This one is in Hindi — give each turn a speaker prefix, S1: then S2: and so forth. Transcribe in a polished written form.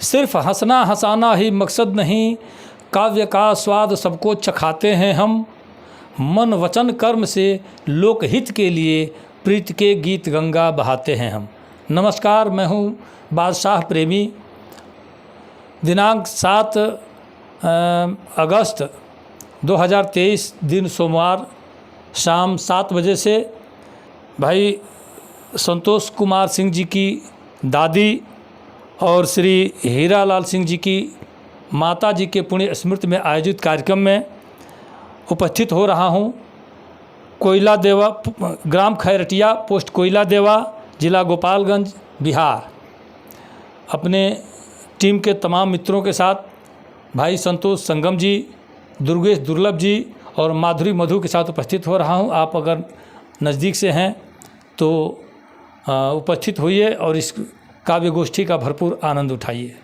S1: सिर्फ हंसना हंसाना ही मकसद नहीं, काव्य का स्वाद सबको चखाते हैं हम। मन वचन कर्म से लोकहित के लिए प्रीति के गीत गंगा बहाते हैं हम। नमस्कार, मैं हूँ बादशाह प्रेमी। दिनांक 7 अगस्त 2023 दिन सोमवार शाम 7 बजे से भाई संतोष कुमार सिंह जी की दादी और श्री हीरालाल सिंह जी की माता जी के पुण्य स्मृति में आयोजित कार्यक्रम में उपस्थित हो रहा हूं। कोयला देवा, ग्राम खैरटिया, पोस्ट कोयला देवा, जिला गोपालगंज, बिहार। अपने टीम के तमाम मित्रों के साथ भाई संतोष संगम जी, दुर्गेश दुर्लभ जी और माधुरी मधु के साथ उपस्थित हो रहा हूं। आप अगर नज़दीक से हैं तो उपस्थित होइए और इस काव्य गोष्ठी का भरपूर आनंद उठाइए।